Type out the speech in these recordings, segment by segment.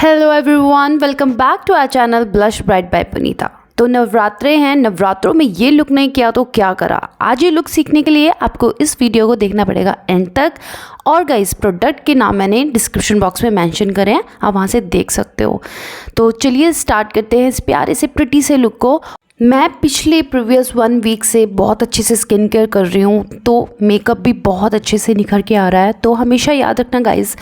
Hello everyone, welcome back to our channel Blush bright by Punita. तो नवरात्रे हैं, नवरात्रों में ये लुक नहीं किया तो क्या करा। आज ये लुक सीखने के लिए आपको इस वीडियो को देखना पड़ेगा एंड तक। और गाइस, प्रोडक्ट के नाम मैंने डिस्क्रिप्शन बॉक्स में मेंशन करे हैं, आप वहाँ से देख सकते हो। तो चलिए स्टार्ट करते हैं इस प्यारे से प्रिटी से लुक को। मैं पिछले प्रीवियस 1 वीक से बहुत अच्छे से स्किन केयर कर रही हूँ, तो मेकअप भी बहुत अच्छे से निखर के आ रहा है। तो हमेशा याद रखना गाइस,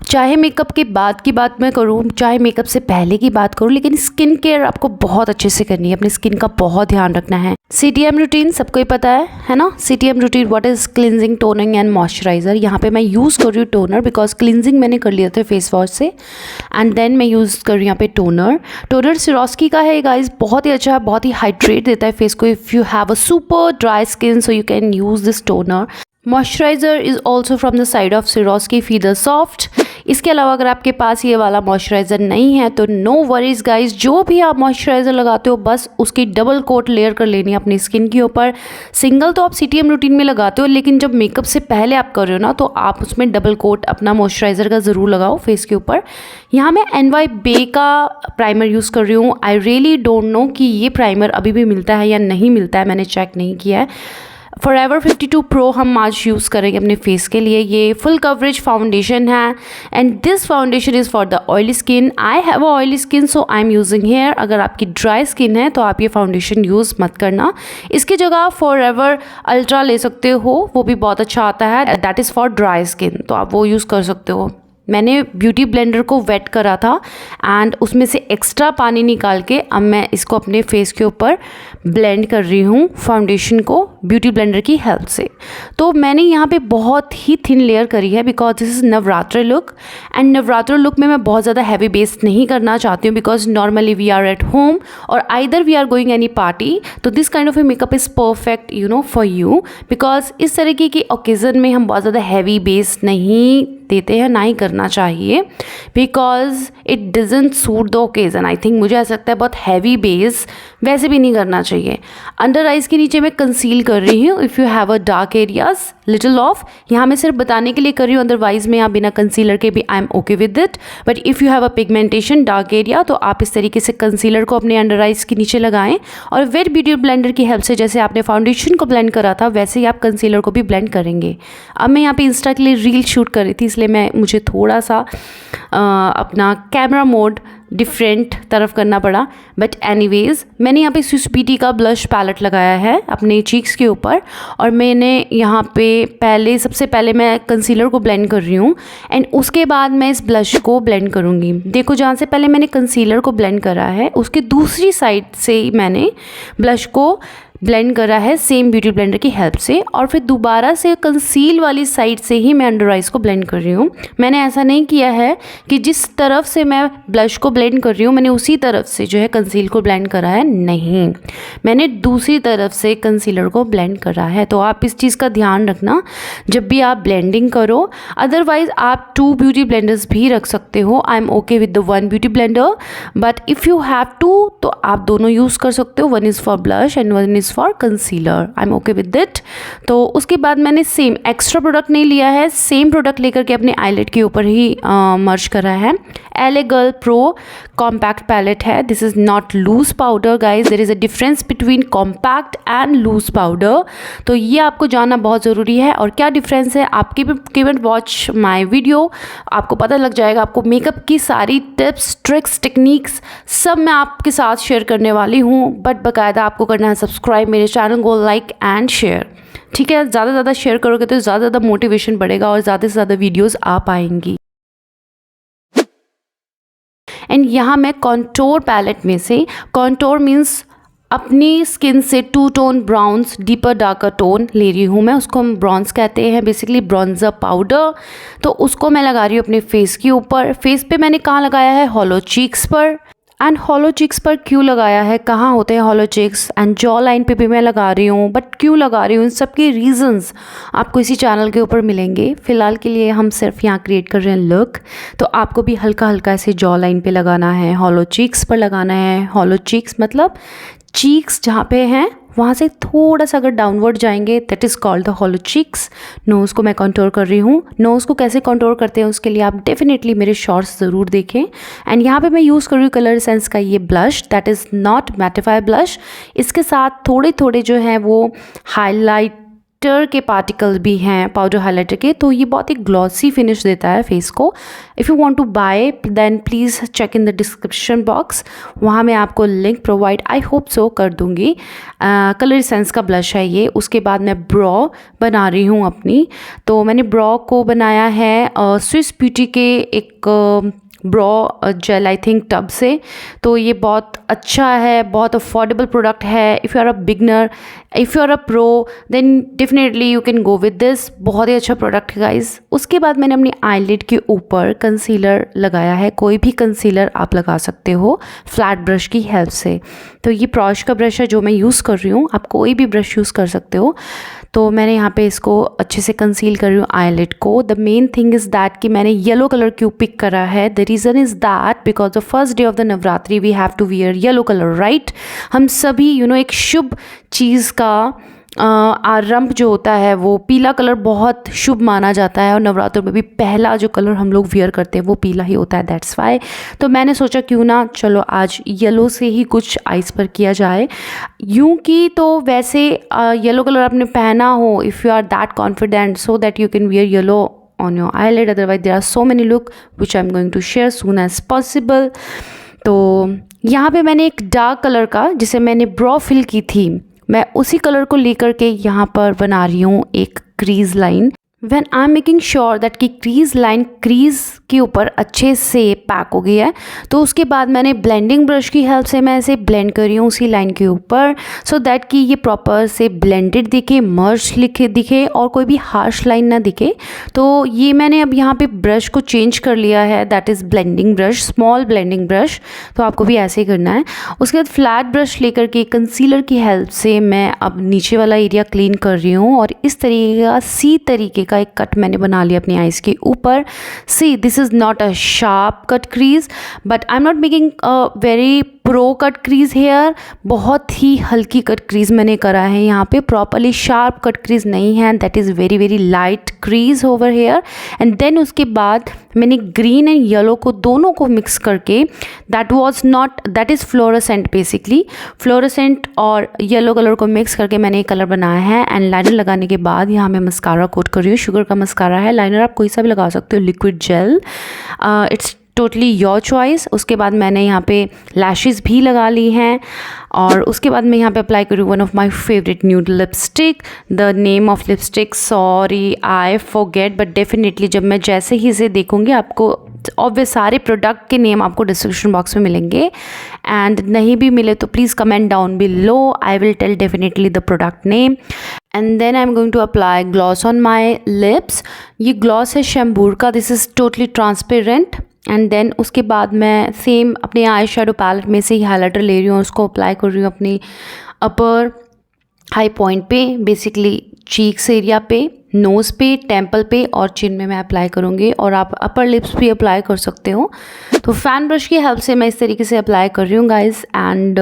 चाहे मेकअप के बाद की बात मैं करूँ, चाहे मेकअप से पहले की बात करूँ, लेकिन स्किन केयर आपको बहुत अच्छे से करनी है। अपनी स्किन का बहुत ध्यान रखना है। CTM रूटीन सबको ही पता है ना। CTM routine what is cleansing, toning and moisturiser. यहाँ पे मैं यूज़ कर रही हूँ टोनर, बिकॉज क्लिनजिंग मैंने कर लिया था फेस वॉश से, एंड देन मैं यूज़ कर रही हूँ यहाँ पे टोनर सिरोस्की का है गाइज। बहुत ही अच्छा है, बहुत ही हाइड्रेट देता है फेस को। If you have a super dry skin so you can use this toner. Moisturiser is also from the side of Swarovski feather soft. इसके अलावा अगर आपके पास ये वाला मॉइस्चराइज़र नहीं है तो नो वरीज गाइज, जो भी आप मॉइस्चराइज़र लगाते हो बस उसकी डबल कोट लेयर कर लेनी है अपनी स्किन के ऊपर। सिंगल तो आप CTM रूटीन में लगाते हो, लेकिन जब मेकअप से पहले आप कर रहे हो ना, तो आप उसमें डबल कोट अपना मॉइस्चराइज़र का ज़रूर लगाओ फेस के ऊपर। यहाँ मैं NY Bae का प्राइमर यूज़ कर रही हूँ। आई रियली डोंट नो कि ये प्राइमर अभी भी मिलता है या नहीं मिलता है, मैंने चेक नहीं किया है। Forever 52 Pro हम आज यूज़ करेंगे अपने फेस के लिए। ये फुल कवरेज फाउंडेशन है, and this foundation is for the oily skin. I have a oily skin so I am using here. अगर आपकी ड्राई स्किन है तो आप ये फाउंडेशन यूज़ मत करना। इसकी जगह आप Forever अल्ट्रा ले सकते हो, वो भी बहुत अच्छा आता है। That is for dry skin, तो आप वो यूज़ कर सकते हो। मैंने ब्यूटी ब्लेंडर को वेट करा था एंड उसमें से एक्स्ट्रा पानी निकाल के अब मैं इसको अपने फेस के ऊपर ब्लेंड कर रही हूँ फाउंडेशन को ब्यूटी ब्लेंडर की हेल्प से। तो मैंने यहाँ पे बहुत ही थिन लेयर करी है, because this is Navratra look, and Navratra look में मैं बहुत ज़्यादा हैवी बेस नहीं करना चाहती हूँ, because normally we are at home और either we are going any party. तो this kind of a makeup is perfect for you, because इस तरीके की ओकेज़न में हम बहुत ज़्यादा हैवी बेस नहीं देते हैं, ना ही करना चाहिए, because it doesn't suit the occasion. I think मुझे ऐसा लगता है बहुत हैवी बेस वैसे भी नहीं करना चाहिए। अंडर आइज के नीचे मैं कंसील कर रही हूँ। If you have a dark areas little of, यहाँ मैं सिर्फ बताने के लिए कर रही हूँ, अदरवाइज मैं यहाँ बिना कंसीलर के भी आई am okay with it. But if you have a pigmentation dark area, तो आप इस तरीके से कंसीलर को अपने अंडर आइज के नीचे लगाएं, और वेट ब्यूटी ब्लेंडर की हेल्प से जैसे आपने फाउंडेशन को ब्लेंड करा था वैसे ही आप कंसीलर को भी ब्लेंड करेंगे। अब मैं यहाँ पे इंस्टा के लिए रील शूट कर रही थी, इसलिए मुझे थोड़ा सा अपना कैमरा मोड डिफरेंट तरफ करना पड़ा। बट एनीवेज, मैंने यहाँ पे स्विस ब्यूटी का ब्लश पैलेट लगाया है अपने चीक्स के ऊपर, और मैंने यहाँ पे सबसे पहले मैं कंसीलर को ब्लेंड कर रही हूँ, एंड उसके बाद मैं इस ब्लश को ब्लेंड करूँगी। देखो, जहाँ से पहले मैंने कंसीलर को ब्लेंड करा है उसके दूसरी साइड से ही मैंने ब्लश को ब्लेंड करा है सेम ब्यूटी ब्लेंडर की हेल्प से, और फिर दोबारा से कंसील वाली साइड से ही मैं अंडर आइज को ब्लेंड कर रही हूँ। मैंने ऐसा नहीं किया है कि जिस तरफ से मैं ब्लश को ब्लेंड कर रही हूँ मैंने उसी तरफ से जो है कंसील को ब्लेंड करा है, नहीं, मैंने दूसरी तरफ से कंसीलर को ब्लेंड करा है। तो आप इस चीज़ का ध्यान रखना जब भी आप ब्लेंडिंग करो। अदरवाइज आप 2 ब्यूटी ब्लेंडर्स भी रख सकते हो। I am okay with the 1 beauty blender, but if you have two तो आप दोनों यूज़ कर सकते हो। 1 is for blush and 1 is for concealer. I am okay with it. तो उसके बाद मैंने सेम एक्स्ट्रा प्रोडक्ट नहीं लिया है, सेम प्रोडक्ट लेकर के अपने आईलेट के ऊपर ही मर्ज करा है। LA Girl Pro compact palette है। This is not loose powder guys, there is a difference between compact and loose powder. तो ये आपको जानना बहुत ज़रूरी है। और क्या डिफरेंस है, आप keep and watch my video, आपको पता लग जाएगा। आपको मेकअप की सारी टिप्स, ट्रिक्स, टेक्निक्स सब मैं आपके साथ शेयर करने वाली हूँ। बट बाकायदा आपको करना है सब्सक्राइब मेरे चैनल को, लाइक एंड शेयर, ठीक है। ज़्यादा से ज़्यादा शेयर करोगे तो ज़्यादा मोटिवेशन बढ़ेगा और ज़्यादा से ज़्यादा वीडियोज़ आ पाएंगी। एंड यहाँ मैं कॉन्टोर पैलेट में से, कॉन्टोर मीन्स अपनी स्किन से 2 tone browns, deeper darker tone ले रही हूँ मैं, उसको हम ब्रॉन्ज कहते हैं, बेसिकली ब्रॉन्जर पाउडर। तो उसको मैं लगा रही हूँ अपने फेस के ऊपर। फेस पे मैंने कहाँ लगाया है, हॉलो चीक्स पर। एंड हॉलो चिक्स पर क्यों लगाया है, कहाँ होते हैं hollow cheeks, and jaw line पे भी मैं लगा रही हूँ, बट क्यों लगा रही हूँ, इन सब के रीजंस आपको इसी चैनल के ऊपर मिलेंगे। फ़िलहाल के लिए हम सिर्फ यहाँ क्रिएट कर रहे हैं लुक। तो आपको भी हल्का हल्का ऐसे जॉ लाइन पे लगाना है, हॉलो चिक्स पर लगाना है। हॉलो चिक्स मतलब चीक्स जहाँ पे हैं वहाँ से थोड़ा सा अगर डाउनवर्ड जाएंगे, that is called the hollow cheeks. Nose को मैं कंटूर कर रही हूँ। नोज़ को कैसे कंटूर करते हैं उसके लिए आप डेफिनेटली मेरे शॉर्ट्स ज़रूर देखें। एंड यहाँ पे मैं यूज़ कर रही हूँ कलर एसेंस का ये blush, that is not mattify blush. इसके साथ थोड़े थोड़े जो हैं वो हाईलाइटर के पार्टिकल भी हैं, पाउडर हाइलाइटर के, तो ये बहुत ही ग्लॉसी फिनिश देता है फेस को। If you want to buy then please check in the description box, वहाँ मैं आपको link provide I hope so कर दूँगी। कलर एसेंस का ब्लश है ये। उसके बाद मैं ब्रो बना रही हूँ अपनी, तो मैंने ब्रो को बनाया है स्विस ब्यूटी के एक brow gel I think tub से। तो ये बहुत अच्छा है, बहुत अफोर्डेबल प्रोडक्ट है। If you are a beginner, if you are a pro, then definitely you can go with this. बहुत ही अच्छा प्रोडक्ट है गाइज। उसके बाद मैंने अपनी आईलिड के ऊपर कंसीलर लगाया है। कोई भी कंसीलर आप लगा सकते हो फ्लैट ब्रश की हेल्प से। तो ये प्रॉश का ब्रश है जो मैं यूज़ कर रही हूँ, आप कोई भी ब्रश यूज़ कर सकते हो। तो मैंने यहाँ पे इसको अच्छे से कंसील कर रही हूँ आईलिड को। The main thing is that कि मैंने येलो कलर क्यों पिक करा है, the reason is that because the first day of the Navratri we have to wear yellow colour, right. हम सभी एक शुभ चीज़ का आरंभ जो होता है वो पीला कलर बहुत शुभ माना जाता है, और नवरात्रों में भी पहला जो कलर हम लोग वियर करते हैं वो पीला ही होता है, दैट्स वाई। तो मैंने सोचा क्यों ना चलो आज येलो से ही कुछ आइस पर किया जाए। यूँ की तो वैसे येलो कलर आपने पहना हो, if you are that confident so that you can wear yellow on your eyelid, otherwise there are so many look which I'm going to share soon as possible। तो यहाँ पे मैंने एक डार्क कलर का, जिसे मैंने ब्रो फिल की थी, मैं उसी कलर को लेकर के यहाँ पर बना रही हूँ एक crease line. When I'm making sure that कि क्रीज लाइन क्रीज के ऊपर अच्छे से पैक हो गई है, तो उसके बाद मैंने ब्लेंडिंग ब्रश की हेल्प से मैं इसे ब्लेंड कर रही हूँ उसी लाइन के ऊपर, सो दैट कि ये प्रॉपर से ब्लेंडेड दिखे, मर्ज दिखे और कोई भी हार्श लाइन ना दिखे। तो ये मैंने अब यहाँ पे ब्रश को चेंज कर लिया है, that is blending brush, small blending brush. तो आपको भी ऐसे ही करना है। उसके बाद फ्लैट ब्रश लेकर के कंसीलर की हेल्प से मैं अब नीचे वाला एरिया क्लीन कर रही हूँ, और इस तरीके का सी तरीके का एक कट मैंने बना लिया अपनी आईज के ऊपर। See this is not a sharp cut crease, but I am not making a very pro cut crease here. बहुत ही हल्की कट क्रीज मैंने करा है यहाँ पे, प्रॉपरली शार्प कट क्रीज नहीं है, that is very very light crease over here. And then उसके बाद मैंने ग्रीन एंड येलो को दोनों को मिक्स करके, that is fluorescent, basically fluorescent और येलो कलर को मिक्स करके मैंने एक कलर बनाया है। एंड लाइनर लगाने के बाद यहाँ मैं मस्कारा कोट कर रही हूँ, शुगर का मस्कारा है। लाइनर आप कोई सा भी लगा सकते हो, liquid gel, it's totally your choice. उसके बाद मैंने यहाँ पे लैशेज़ भी लगा ली हैं, और उसके बाद मैं यहाँ पे अप्लाई करूँ one of my favourite nude lipstick. The name of lipstick sorry I forget, but definitely जब मैं जैसे ही इसे देखूँगी आपको ऑब्वियस सारे प्रोडक्ट के नेम आपको डिस्क्रिप्शन बॉक्स में मिलेंगे, एंड नहीं भी मिले तो please comment down below, I will tell definitely the product name. And then I am going to apply gloss on my lips. ये ग्लॉस है शैम्बूर का, this is totally transparent. And then उसके बाद मैं सेम अपने eye shadow palette में से ही highlighter ले रही हूँ, उसको अप्लाई कर रही हूँ अपनी अपर हाई पॉइंट पे, बेसिकली चीक्स एरिया पे, नोज़ पे, टेम्पल पे और चिन में मैं अप्लाई करूँगी, और आप अपर लिप्स भी अप्लाई कर सकते हो। तो फैन ब्रश की हेल्प से मैं इस तरीके से अप्लाई कर रही हूँ गाइज। एंड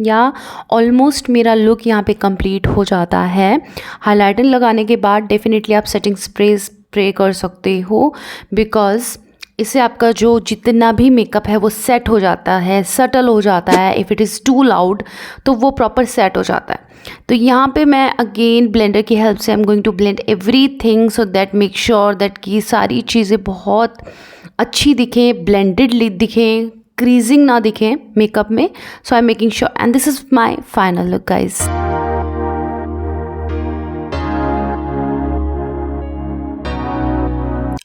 या ऑलमोस्ट मेरा लुक यहाँ पे कंप्लीट हो जाता है। हाइलाइटर लगाने के बाद डेफिनेटली आप सेटिंग स्प्रे कर सकते हो, बिकॉज इससे आपका जो जितना भी मेकअप है वो सेट हो जाता है, सटल हो जाता है। If it is too loud तो वो प्रॉपर सेट हो जाता है। तो यहाँ पे मैं अगेन ब्लेंडर की हेल्प से I am going to blend everything so that make sure that कि सारी चीज़ें बहुत अच्छी दिखें, ब्लेंडेड दिखें, क्रीजिंग ना दिखें मेकअप में। So I am making sure, and this is my final look guys.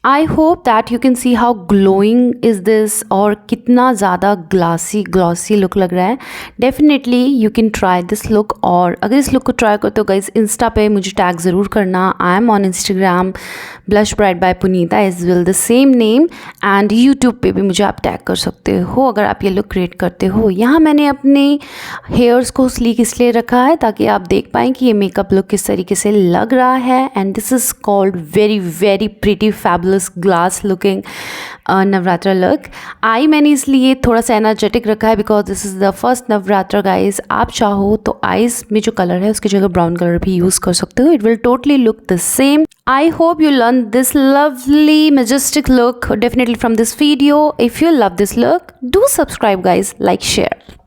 I hope that you can see how glowing is this, और कितना ज़्यादा ग्लॉसी लुक लग रहा है। Definitely you can try this look, और अगर इस लुक को ट्राई करते हो गाइज इंस्टा पे मुझे टैग ज़रूर करना। I am on Instagram blush bright by Puneeta is will the same name, and YouTube पे भी मुझे आप टैग कर सकते हो अगर आप ये लुक क्रिएट करते हो। यहाँ मैंने अपने हेयर्स को स्लीक इसलिए रखा है ताकि आप देख पाएँ कि ये मेकअप लुक किस तरीके से लग रहा है। And this is called very very pretty fabulous fabulous glass looking Navratra look. I मैंने इसलिए थोड़ा सा एनर्जेटिक रखा है because this is the first Navratra guys. आप चाहो तो आईज में जो कलर है उसकी जगह ब्राउन कलर भी यूज़ कर सकते हो, it will totally look the same. I hope you learned this lovely majestic look definitely from this video. If you love this look, do subscribe guys, like, share.